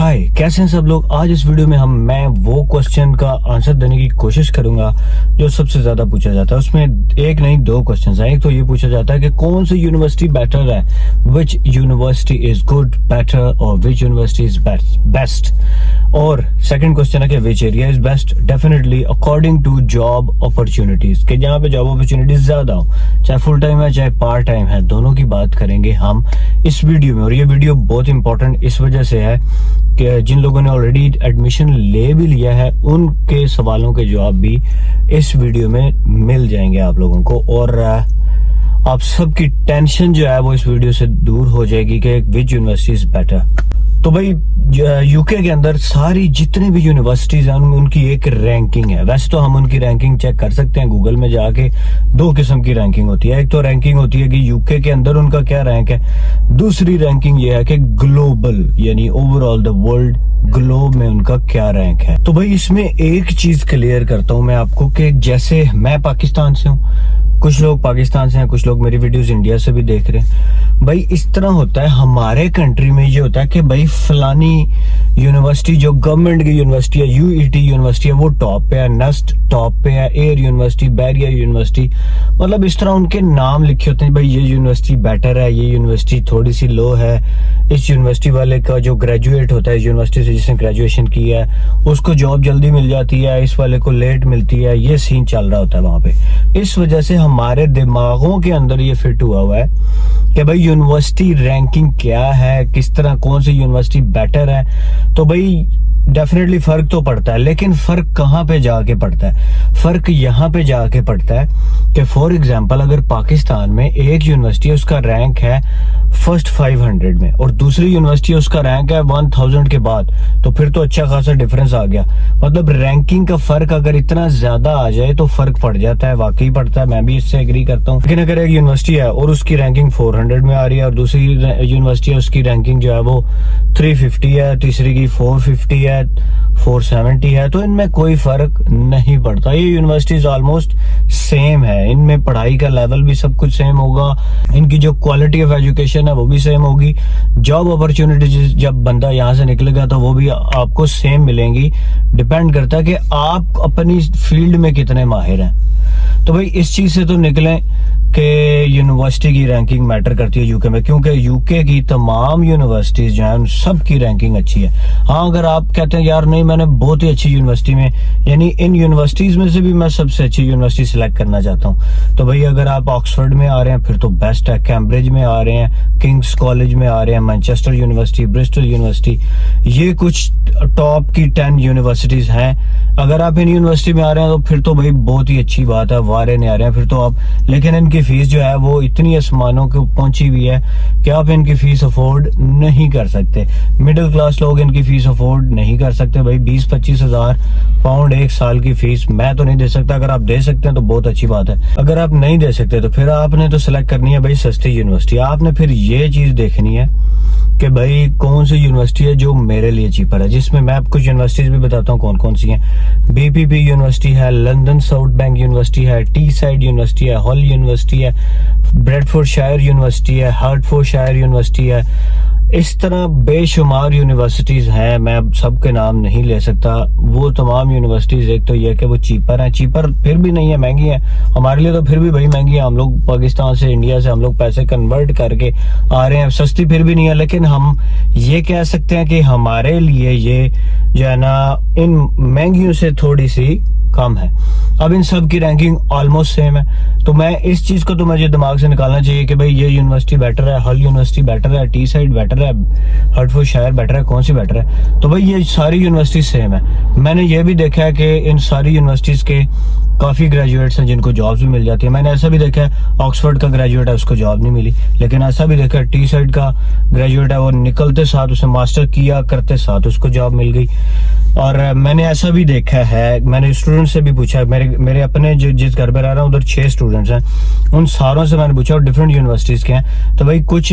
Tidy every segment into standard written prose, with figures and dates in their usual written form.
हाय, कैसे हैं सब लोग। आज इस वीडियो में मैं वो क्वेश्चन का आंसर देने की कोशिश करूंगा जो सबसे ज्यादा पूछा जाता है। उसमें एक नहीं दो क्वेश्चंस हैं। एक तो ये पूछा जाता है कि कौन सी यूनिवर्सिटी बेटर है, which university is good, better, और विच यूनिवर्सिटी इज बेस्ट। और सेकंड क्वेश्चन है कि which area is best. Definitely according to job opportunities, कि जहाँ पे जॉब अपॉर्चुनिटीज ज्यादा हो, चाहे फुल टाइम है चाहे पार्ट टाइम है, दोनों की बात करेंगे हम इस वीडियो में। और ये वीडियो बहुत इंपॉर्टेंट इस वजह से है कि जिन लोगों ने ऑलरेडी एडमिशन ले भी लिया है उनके सवालों के जवाब भी इस वीडियो में मिल जाएंगे आप लोगों को, और आप सबकी टेंशन जो है वो इस वीडियो से दूर हो जाएगी कि विच यूनिवर्सिटी इज बेटर। तो भाई यूके के अंदर सारी जितनी भी यूनिवर्सिटीज हैं उनकी एक रैंकिंग है। वैसे तो हम उनकी रैंकिंग चेक कर सकते हैं गूगल में जाके। दो किस्म की रैंकिंग होती है। एक तो रैंकिंग होती है कि यूके के अंदर उनका क्या रैंक है। दूसरी रैंकिंग ये है कि ग्लोबल यानी ओवरऑल द वर्ल्ड, ग्लोब में उनका क्या रैंक है। तो भाई इसमें एक चीज क्लियर करता हूं मैं आपको कि जैसे मैं पाकिस्तान से हूं, कुछ लोग पाकिस्तान से हैं, कुछ लोग मेरी वीडियोस इंडिया से भी देख रहे हैं। भाई इस तरह होता है हमारे कंट्री में, ये होता है कि भाई फलानी यूनिवर्सिटी जो गवर्नमेंट की यूनिवर्सिटी है, यूईटी यूनिवर्सिटी है, वो टॉप पे है, नस्ट टॉप पे है, एयर यूनिवर्सिटी, बैरियर यूनिवर्सिटी, मतलब इस तरह उनके नाम लिखे होते हैं। भाई ये यूनिवर्सिटी बेटर है, ये यूनिवर्सिटी थोड़ी सी लो है, इस यूनिवर्सिटी वाले का जो ग्रेजुएट होता है इस यूनिवर्सिटी से जिसने ग्रेजुएशन किया है उसको जॉब जल्दी मिल जाती है, इस वाले को लेट मिलती है। ये सीन चल रहा होता है वहां पे। इस वजह से हमारे दिमागों के अंदर ये फिट हुआ है कि भाई यूनिवर्सिटी रैंकिंग क्या है, किस तरह कौन सी यूनिवर्सिटी बेटर है। तो भाई डेफिनेटली फर्क तो पड़ता है, लेकिन फर्क कहाँ पे जाके पड़ता है? फर्क यहाँ पे जाके पड़ता है कि फॉर एग्जांपल अगर पाकिस्तान में एक यूनिवर्सिटी है उसका रैंक है फर्स्ट 500 में और दूसरी यूनिवर्सिटी उसका रैंक है 1000 के बाद, तो फिर तो अच्छा खासा डिफरेंस आ गया। मतलब रैंकिंग का फर्क अगर इतना ज्यादा आ जाए तो फर्क पड़ जाता है, वाकई पड़ता है, मैं भी इससे एग्री करता हूँ। लेकिन अगर एक यूनिवर्सिटी है और उसकी रैंकिंग 400 में आ रही है और दूसरी यूनिवर्सिटी है उसकी रैंकिंग जो है वो 350 है, तीसरी की 450 है, 470 है, तो इनमें कोई फर्क नहीं पड़ता। ये यूनिवर्सिटीज ऑलमोस्ट सेम है, इनमें पढ़ाई का लेवल भी सब कुछ सेम होगा, इनकी जो क्वालिटी ऑफ एजुकेशन है वो भी सेम होगी, जॉब अपॉर्चुनिटीज जब बंदा यहाँ से निकलेगा तो वो भी आपको सेम मिलेंगी। डिपेंड करता है कि आप अपनी फील्ड में कितने माहिर हैं। तो भाई इस चीज से तो निकलें कि यूनिवर्सिटी की रैंकिंग मैटर करती है यूके में, क्योंकि यूके की तमाम यूनिवर्सिटीज जो है उन सब की रैंकिंग अच्छी है। हाँ, अगर आप कहते हैं यार नहीं मैंने बहुत ही अच्छी यूनिवर्सिटी में, यानी इन यूनिवर्सिटीज में से भी मैं सबसे अच्छी यूनिवर्सिटी सिलेक्ट करना चाहता हूँ, तो भाई अगर आप ऑक्सफोर्ड में आ रहे हैं फिर तो बेस्ट है, कैम्ब्रिज में आ रहे हैं, किंग्स कॉलेज में आ रहे हैं, मैनचेस्टर यूनिवर्सिटी, ब्रिस्टल यूनिवर्सिटी, ये कुछ टॉप की 10 यूनिवर्सिटीज हैं। अगर आप इन यूनिवर्सिटी में आ रहे हैं तो फिर तो भाई बहुत ही अच्छी बात है, वारे नहीं आ रहे हैं फिर तो आप। लेकिन इनकी फीस जो है वो इतनी आसमानों को पहुंची हुई है कि आप इनकी फीस अफोर्ड नहीं कर सकते। मिडिल क्लास लोग इनकी फीस अफोर्ड नहीं कर सकते। भाई 20-25 हजार पाउंड एक साल की फीस मैं तो नहीं दे सकता। अगर आप दे सकते हैं तो बहुत अच्छी बात है, अगर आप नहीं दे सकते तो फिर आपने तो सिलेक्ट करनी है भाई सस्ती यूनिवर्सिटी। आपने फिर ये चीज देखनी है कि भाई कौन सी यूनिवर्सिटी है जो मेरे लिए चीपर है, जिसमें मैं आपको यूनिवर्सिटीज भी बताता हूँ कौन कौन सी हैं। बीपीपी यूनिवर्सिटी है, लंदन साउथ बैंक यूनिवर्सिटी है, टी साइड यूनिवर्सिटी है, हॉल यूनिवर्सिटी है, ब्रेडफोर्डशायर यूनिवर्सिटी है, हार्टफोर्डशायर यूनिवर्सिटी है। इस तरह बेशुमार यूनिवर्सिटीज हैं, मैं सबके नाम नहीं ले सकता। वो तमाम यूनिवर्सिटीज, एक तो ये कि वो चीपर हैं, चीपर फिर भी नहीं है, महंगी है हमारे लिए, तो फिर भी भाई महंगी है। हम लोग पाकिस्तान से, इंडिया से हम लोग पैसे कन्वर्ट करके आ रहे हैं, सस्ती फिर भी नहीं है। लेकिन हम ये कह सकते हैं कि हमारे लिए ये जो है ना इन महंगियों से थोड़ी सी कम है। अब इन सब की रैंकिंग ऑलमोस्ट सेम है, तो मैं इस चीज को तो मुझे दिमाग से निकालना चाहिए कि भाई ये यूनिवर्सिटी बेटर है, हल यूनिवर्सिटी बेटर है, टी साइड बेटर है, हार्टफोर्डशायर बेटर है, कौन सी बेटर है। तो भाई ये सारी यूनिवर्सिटी सेम है। मैंने ये भी देखा है कि इन सारी यूनिवर्सिटीज के काफी ग्रेजुएट्स हैं जिनको जॉब्स भी मिल जाती है। मैंने ऐसा भी देखा है ऑक्सफोर्ड का ग्रेजुएट है उसको जॉब नहीं मिली, लेकिन ऐसा भी देखा है टी साइड का ग्रेजुएट है वो निकलते साथ उसने मास्टर किया करते साथ उसको जॉब मिल गई। और मैंने ऐसा भी देखा है, मैंने स्टूडेंट से भी पूछा, मेरे अपने जिस घर पे रह रहा हूँ उधर 6 स्टूडेंट्स हैं, उन सारों से मैंने पूछा और डिफरेंट यूनिवर्सिटीज के हैं। तो भाई कुछ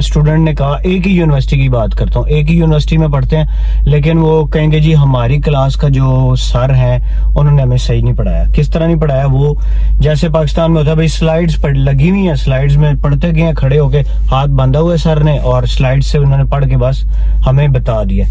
स्टूडेंट ने कहा, एक ही यूनिवर्सिटी की बात करता हूँ, एक ही यूनिवर्सिटी में पढ़ते हैं, लेकिन वो कहेंगे जी हमारी क्लास का जो सर है उन्होंने हमें सही नहीं पढ़ाया। किस तरह नहीं पढ़ाया? वो जैसे पाकिस्तान में होता है भाई स्लाइड्स लगी हुई है, स्लाइड्स में पढ़ते गए हैं, खड़े होके हाथ बांधा हुआ है सर ने और स्लाइड से उन्होंने पढ़ के बस हमें बता दिया।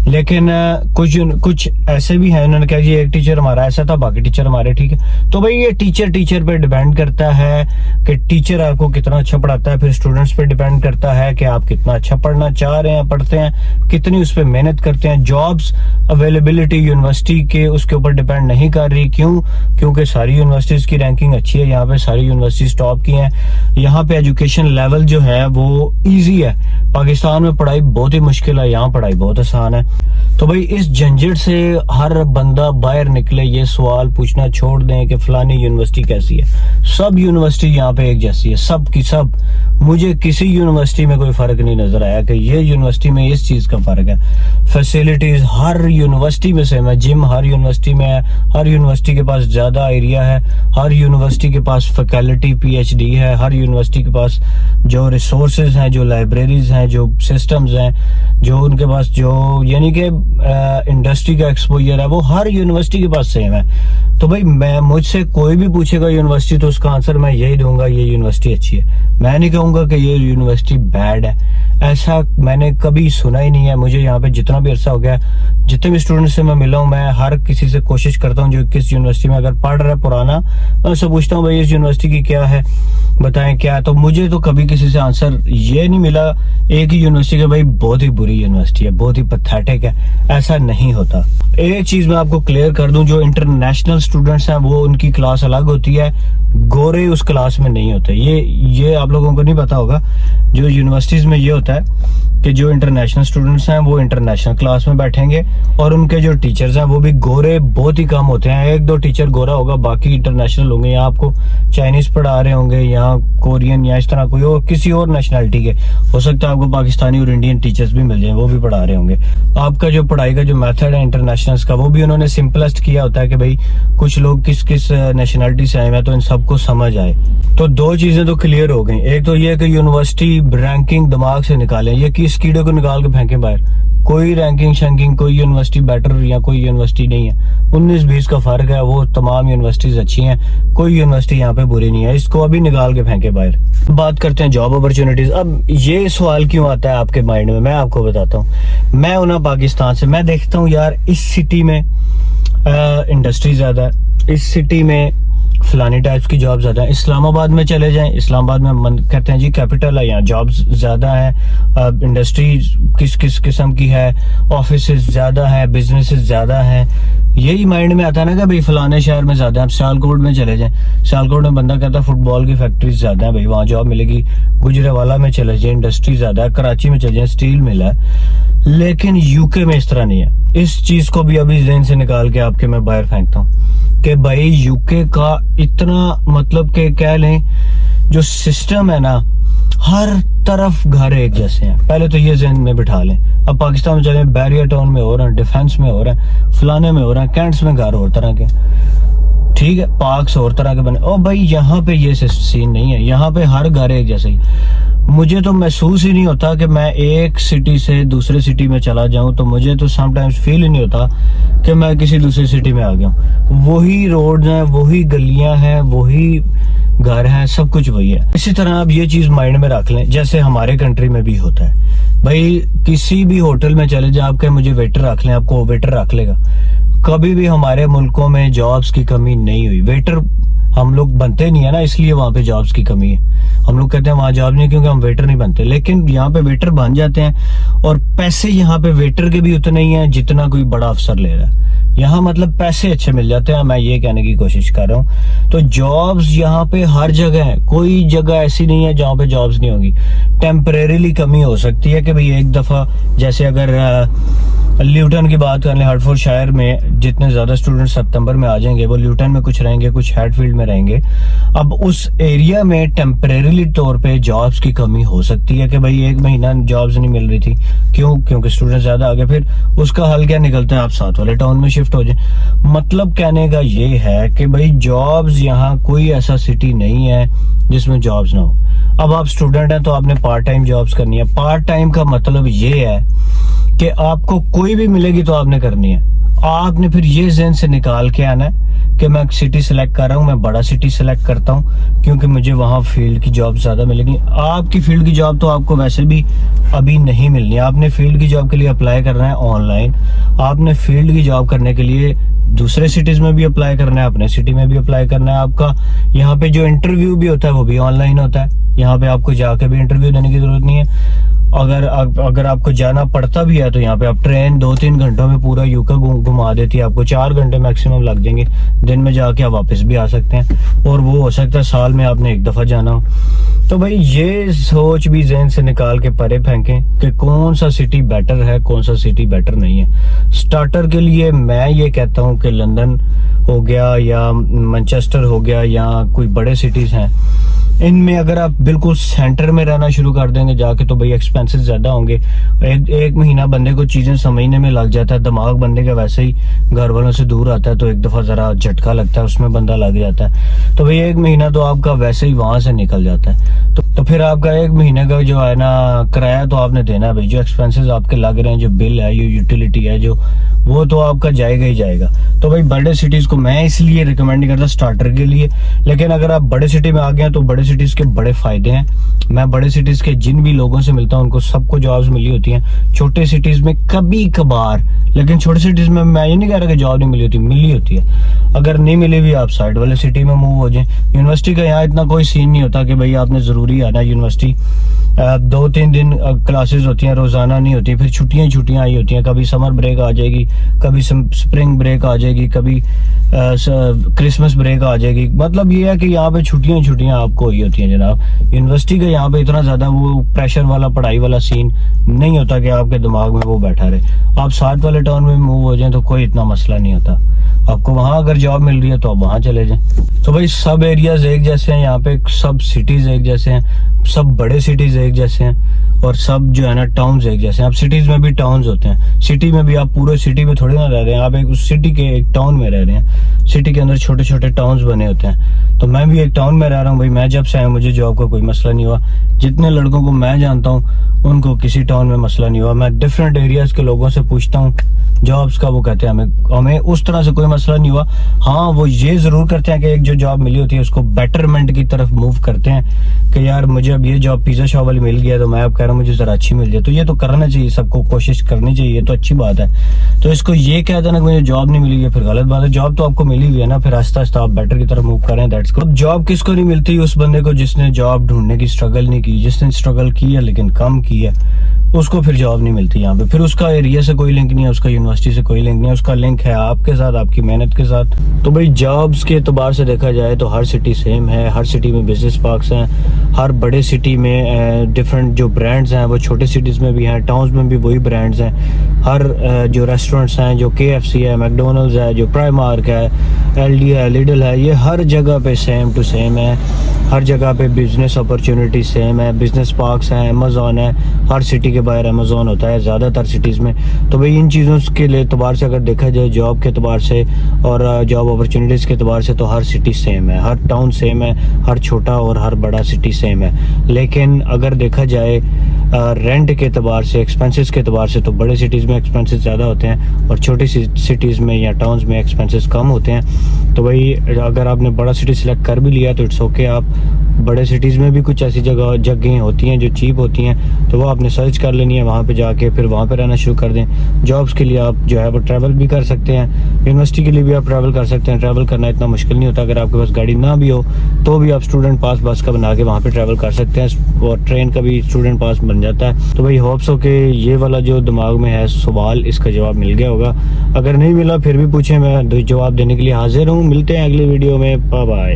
लेकिन कुछ ऐसे भी हैं, उन्होंने कहा जी एक टीचर हमारा ऐसा था, बाकी टीचर हमारे ठीक है। तो भाई ये टीचर पे डिपेंड करता है कि टीचर आपको कितना अच्छा पढ़ाता है, फिर स्टूडेंट्स पे डिपेंड करता है कि आप कितना अच्छा पढ़ना चाह रहे हैं, पढ़ते हैं, कितनी उस पर मेहनत करते हैं। जॉब्स अवेलेबिलिटी यूनिवर्सिटी के उसके ऊपर डिपेंड नहीं कर रही। क्यों? क्योंकि सारी यूनिवर्सिटीज की रैंकिंग अच्छी है, यहाँ पे सारी यूनिवर्सिटीज टॉप की हैं, यहाँ पे एजुकेशन लेवल जो है वो ईजी है। पाकिस्तान में पढ़ाई बहुत ही मुश्किल है, यहाँ पढ़ाई बहुत आसान है। तो भाई इस झंझट से हर बंदा बाहर निकले, ये सवाल पूछना छोड़ दें कि फलानी यूनिवर्सिटी कैसी है। सब यूनिवर्सिटी यहाँ पे एक जैसी है, सब की सब। मुझे किसी यूनिवर्सिटी में कोई फर्क नहीं नजर आया कि ये यूनिवर्सिटी में इस चीज का फर्क है। फैसिलिटीज हर यूनिवर्सिटी में सेम है, जिम हर यूनिवर्सिटी में है, हर यूनिवर्सिटी के पास ज्यादा एरिया है, हर यूनिवर्सिटी के पास फैकल्टी PhD है, हर यूनिवर्सिटी के पास जो रिसोर्सेज हैं, जो लाइब्रेरीज हैं, जो सिस्टम्स हैं, जो उनके पास जो यानी कि इंडस्ट्री का एक्सपोजर है, वो हर यूनिवर्सिटी के पास सेम है। तो भाई मैं मुझसे कोई भी पूछेगा यूनिवर्सिटी तो उसका आंसर मैं यही दूंगा, ये यूनिवर्सिटी अच्छी है। मैं नहीं कहूंगा कि ये यूनिवर्सिटी बैड है, ऐसा मैंने कभी सुना ही नहीं है। मुझे यहाँ पे जितना भी अरसा हो गया, जितने भी स्टूडेंट से मैं मिला हूँ, मैं हर किसी से कोशिश करता हूँ जो किस यूनिवर्सिटी में अगर पढ़ रहा है पुराना, मैं उससे पूछता हूँ भाई इस यूनिवर्सिटी की क्या है, बताएं क्या। तो मुझे तो कभी किसी से आंसर ये नहीं मिला एक ही यूनिवर्सिटी का भाई बहुत ही बुरी यूनिवर्सिटी है, बहुत ही पैथेटिक है, ऐसा नहीं होता। एक चीज मैं आपको क्लियर कर दूं, जो इंटरनेशनल स्टूडेंट्स हैं वो उनकी क्लास अलग होती है, गोरे उस क्लास में नहीं होते। ये आप लोगों को नहीं पता होगा। जो यूनिवर्सिटीज में ये होता है कि जो इंटरनेशनल स्टूडेंट्स हैं वो इंटरनेशनल क्लास में बैठेंगे और उनके जो टीचर्स हैं वो भी गोरे बहुत ही कम होते हैं। एक दो टीचर गोरा होगा, बाकी इंटरनेशनल होंगे। यहाँ आपको चाइनीज पढ़ा रहे होंगे, यहाँ कोरियन या इस तरह कोई और किसी और नेशनलिटी के, हो सकता है आपको पाकिस्तानी और इंडियन टीचर्स भी मिल जाए, वो भी पढ़ा रहे होंगे। आपका जो पढ़ाई का जो मेथड है इंटरनेशनल्स का, वो भी उन्होंने सिंपलेस्ट किया होता है कि भाई कुछ लोग किस किस नेशनलिटी से आए हैं तो इन सबको समझ आए। तो दो चीजें तो क्लियर हो गई। एक तो ये कि यूनिवर्सिटी रैंकिंग दिमाग से निकालें, ये किस कीड़े को निकाल के फेंके बाहर। कोई रैंकिंग शैंकिंग, कोई यूनिवर्सिटी बेटर या कोई यूनिवर्सिटी नहीं है। 19-20 का फर्क है, वो तमाम यूनिवर्सिटीज अच्छी हैं, कोई यूनिवर्सिटी यहाँ पे बुरी नहीं है। इसको अभी निकाल के फेंके बाहर। बात करते हैं जॉब अपॉर्चुनिटीज। अब ये सवाल क्यों आता है आपके माइंड में, मैं आपको बताता हूँ। मैं हूं ना पाकिस्तान से, मैं देखता हूँ यार इस सिटी में इंडस्ट्री ज्यादा है, इस सिटी में फलानी टाइप्स की जॉब ज्यादा है। इस्लामाबाद में चले जाएं, इस्लामाबाद में मन कहते हैं जी कैपिटल है, यहाँ जॉब्स ज्यादा है, इंडस्ट्री किस किस किस्म की है, ऑफिसेज ज्यादा है, बिजनेसेस ज्यादा है। यही माइंड में आता है ना कि भाई फलाने शहर में ज्यादा है। सियालकोट में चले जाएं, सियालकोट में बंदा कहता है फुटबॉल की फैक्ट्रीज ज्यादा है, भाई वहाँ जॉब मिलेगी। गुजरेवाला में चले जाए, इंडस्ट्री ज्यादा है। कराची में चले जाए, स्टील मिल है। लेकिन यूके में इस तरह नहीं है। इस चीज को भी अभी ज़हन से निकाल के आपके मैं बाहर फेंकता हूँ कि भाई यूके का इतना मतलब कि कह लें जो सिस्टम है ना, हर तरफ घर एक जैसे हैं। पहले तो ये ज़हन में बिठा लें। अब पाकिस्तान में चले, बैरियर टाउन में हो रहा है, डिफेंस में हो रहा है, फलाने में हो रहा है, कैंट्स में घर और तरह के, ठीक है, पार्क्स और तरह के बने। ओ भाई यहाँ पे ये सीन नहीं है, यहाँ पे हर घर एक जैसे ही। मुझे तो महसूस ही नहीं होता कि मैं एक सिटी से दूसरे सिटी में चला जाऊं, तो मुझे तो समटाइम्स फील ही नहीं होता कि मैं किसी दूसरी सिटी में आ गया हूं। वही रोड्स हैं, वही गलियां हैं, वही घर हैं, सब कुछ वही है। इसी तरह आप ये चीज माइंड में रख लें, जैसे हमारे कंट्री में भी होता है। भाई किसी भी होटल में चले जाए, आपके मुझे वेटर रख लें, आपको वेटर रख लेगा। कभी भी हमारे मुल्कों में जॉब्स की कमी नहीं हुई। वेटर हम लोग बनते नहीं है ना, इसलिए वहां पे जॉब्स की कमी है। हम लोग कहते हैं वहां जॉब नहीं क्योंकि हम वेटर नहीं बनते, लेकिन यहाँ पे वेटर बन जाते हैं और पैसे यहाँ पे वेटर के भी उतने ही हैं जितना कोई बड़ा अफसर ले रहा है। यहाँ मतलब पैसे अच्छे मिल जाते हैं, मैं ये कहने की कोशिश कर रहा हूँ। तो जॉब्स यहाँ पे हर जगह है, कोई जगह ऐसी नहीं है जहाँ पे जॉब्स नहीं होगी। टेम्परेरीली कमी हो सकती है कि भाई एक दफा, जैसे अगर ल्यूटन की बात कर लें, हर्टफोर्डशायर में जितने ज्यादा स्टूडेंट सितंबर में आ जाएंगे वो ल्यूटन में कुछ रहेंगे, कुछ हैटफील्ड में रहेंगे। अब उस एरिया में टेम्परेरीली तौर पे जॉब्स की कमी हो सकती है कि भाई एक महीना जॉब्स नहीं मिल रही थी। क्यों? क्योंकि स्टूडेंट ज्यादा आ गए। फिर उसका हल क्या निकलता है, आप साथ वाले टाउन में शिफ्ट हो जाए। मतलब कहने का ये है कि भाई जॉब्स यहाँ कोई ऐसा सिटी नहीं है जिसमें जॉब्स ना हो। अब आप स्टूडेंट हैं तो आपने पार्ट टाइम जॉब्स करनी है। पार्ट टाइम का मतलब ये है कि आपको कोई भी मिलेगी तो आपने करनी है। आपने फिर ये ज़हन से निकाल के आना है कि मैं सिटी सेलेक्ट कर रहा हूँ, मैं बड़ा सिटी सेलेक्ट करता हूँ क्योंकि मुझे वहाँ फील्ड की जॉब ज़्यादा मिलेगी। आपकी फील्ड की जॉब तो आपको वैसे भी अभी नहीं मिलनी है। आपने फील्ड की जॉब के लिए अप्लाई करना है ऑनलाइन। आपने फील्ड की जॉब करने के लिए दूसरे सिटीज़ में भी अप्लाई करना है, अपने सिटी में भी अप्लाई करना है। आपका यहाँ पे जो इंटरव्यू भी होता है वो भी ऑनलाइन होता है। यहाँ पे आपको जाके भी इंटरव्यू देने की ज़रूरत नहीं है। अगर आपको जाना पड़ता भी है तो यहाँ पे आप ट्रेन 2-3 घंटों में पूरा यूके घुमा देती है। आपको 4 घंटे मैक्सिमम लग जाएंगे, दिन में जाके आप वापस भी आ सकते हैं, और वो हो सकता है साल में आपने एक दफ़ा जाना हो। तो भाई ये सोच भी जहन से निकाल के परे फेंकें कि कौन सा सिटी बेटर है, कौन सा सिटी बेटर नहीं है। स्टार्टर के लिए मैं ये कहता हूँ कि लंदन हो गया या मैनचेस्टर हो गया या कोई बड़े सिटीज़ हैं, इनमें अगर आप बिल्कुल सेंटर में रहना शुरू कर देंगे जाके तो भाई एक्सपेंसेस ज़्यादा होंगे। एक महीना बंदे को चीज़ें समझने में लग जाता है, दिमाग बंदे का वैसे ही घर वालों से दूर आता है, तो एक दफ़ा ज़रा झटका लगता है, उसमें बंदा लग जाता है। तो भाई 1 महीना तो आपका वैसे ही वहाँ से निकल जाता है। तो फिर आपका 1 महीने का जो है ना किराया तो आपने देना है भाई। जो एक्सपेंसेस आपके लग रहे हैं, जो बिल है, जो यूटिलिटी है, जो वो तो आपका जाएगा ही जाएगा। तो भाई बड़े सिटीज़ को मैं इसलिए रिकमेंड नहीं करता स्टार्टर के लिए। लेकिन अगर आप बड़े सिटी में आ गए हैं तो बड़े सिटीज़ के बड़े फ़ायदे हैं। मैं बड़े सिटीज़ के जिन भी लोगों से मिलता हूँ उनको सबको जॉब्स मिली होती हैं। छोटे सिटीज़ में कभी कभार, लेकिन छोटे सिटीज़ में मैं ये नहीं कह रहा कि जॉब नहीं मिली होती, मिली होती है। अगर नहीं मिली भी आप साइड वाले सिटी में मूव हो जाए। यूनिवर्सिटी का यहाँ इतना कोई सीन नहीं होता कि भाई आपने ज़रूरी आना यूनिवर्सिटी। 2-3 दिन क्लासेस होती हैं, रोज़ाना नहीं होती। फिर छुट्टियाँ आई होती हैं, कभी समर ब्रेक आ जाएगी, कभी स्प्रिंग ब्रेक आ जाएगी, कभी क्रिसमस ब्रेक आ जाएगी। मतलब ये है कि यहाँ पे छुट्टियाँ आपको हुई होती हैं जनाब। यूनिवर्सिटी का यहाँ पे इतना ज़्यादा वो प्रेशर वाला पढ़ाई वाला सीन नहीं होता कि आपके दिमाग में वो बैठा रहे। आप साथ वाले टाउन में मूव हो जाएं तो कोई इतना मसला नहीं होता। आपको वहाँ अगर जॉब मिल रही है तो आप वहाँ चले जाएं। तो भाई सब एरियाज एक जैसे हैं यहाँ पे, सब सिटीज़ एक जैसे हैं, सब बड़े सिटीज़ एक जैसे हैं, और सब जो है ना टाउन्स एक जैसे हैं। अब सिटीज़ में भी टाउन्स होते हैं। सिटी में भी आप पूरे सिटी में थोड़ी ना रह रहे हैं, आप एक उस सिटी के एक टाउन में रह रहे हैं। सिटी के अंदर छोटे छोटे टाउन्स बने होते हैं। तो मैं भी एक टाउन में रह रहा हूँ भाई। मैं जब से आया मुझे जॉब का कोई मसला नहीं हुआ। जितने लड़कों को मैं जानता हूँ उनको किसी टाउन में मसला नहीं हुआ। मैं डिफरेंट एरियाज़ के लोगों से पूछता हूँ जॉब्स का, वो कहते हैं हमें उस तरह से कोई मसला नहीं हुआ। हाँ, वो ये ज़रूर करते हैं कि एक जो जॉब मिली होती है उसको बेटरमेंट की तरफ मूव करते हैं कि यार मुझे अब ये जॉब पिज़्ज़ा शॉप वाली मिल गया तो मैं अब कह रहा हूँ मुझे ज़रा अच्छी मिल जाए। तो ये तो करना चाहिए, सबको कोशिश करनी चाहिए, तो अच्छी बात है। तो इसको ये कह देना कि मुझे जॉब नहीं मिली है फिर गलत बात है। जॉब तो आपको मिली हुई है ना, फिर आस्ता आस्ता आप बेटर की तरफ मूव करें, दैट्स गुड। अब जॉब किसको नहीं मिलती? उस बंदे को जिसने जॉब ढूंढने की स्ट्रगल नहीं की, जिसने स्ट्रगल की है लेकिन कम की है, उसको फिर जॉब नहीं मिलती यहाँ पे। फिर उसका एरिया से कोई लिंक नहीं है, उसका यूनिवर्सिटी से कोई लिंक नहीं है, उसका लिंक है आपके साथ, आपकी मेहनत के साथ। तो भाई जॉब्स के एतबार से देखा जाए तो हर सिटी सेम है। हर सिटी में बिजनेस पार्क्स हैं। हर बड़े सिटी में डिफरेंट जो ब्रांड्स हैं वो छोटे सिटीज़ में भी हैं, टाउन्स में भी वही ब्रांड्स हैं। हर जो रेस्टोरेंट्स हैं, जो KFC है, मैकडोनल्ड्स है, जो प्राइमार्क है, LD है, लिडल है, ये हर जगह पे सेम टू सेम है। हर जगह पे बिजनेस अपॉर्चुनिटी सेम है। बिजनेस पार्क्स हैं, अमेज़ॉन है, हर सिटी के बाहर अमेज़ॉन होता है ज़्यादातर सिटीज़ में। तो भाई इन चीज़ों के एतबार से अगर देखा जाए, जॉब के एतबार से और जॉब अपॉर्चुनिटीज़ के एतबार से, तो हर सिटी सेम है, हर टाउन सेम है, हर छोटा और हर बड़ा सिटी सेम है। लेकिन अगर देखा जाए रेंट के एतबार से, एक्सपेंसेस के एतबार से, तो बड़े सिटीज़ में एक्सपेंसेस ज़्यादा होते हैं और छोटी सिटीज़ में या टाउन्स में एक्सपेंसेस कम होते हैं। तो भाई अगर आपने बड़ा सिटी सेलेक्ट कर भी लिया तो इट्स ओके। आप बड़े सिटीज़ में भी कुछ ऐसी जगहें होती हैं जो चीप होती हैं, तो वो आपने सर्च कर लेनी है, वहाँ पे जाके फिर वहाँ पे रहना शुरू कर दें। जॉब्स के लिए आप जो है वो ट्रैवल भी कर सकते हैं, यूनिवर्सिटी के लिए भी आप ट्रैवल कर सकते हैं। ट्रैवल करना इतना मुश्किल नहीं होता। अगर आपके पास गाड़ी ना भी हो तो भी आप स्टूडेंट पास बस का बना के वहाँ पे ट्रैवल कर सकते हैं, और ट्रेन का भी स्टूडेंट पास बन जाता है। तो भाई होप्स हो कि ये वाला जो दिमाग में है सवाल, इसका जवाब मिल गया होगा। अगर नहीं मिला फिर भी पूछें, मैं जवाब देने के लिए हाजिर हूँ। मिलते हैं अगली वीडियो में, बाय बाय।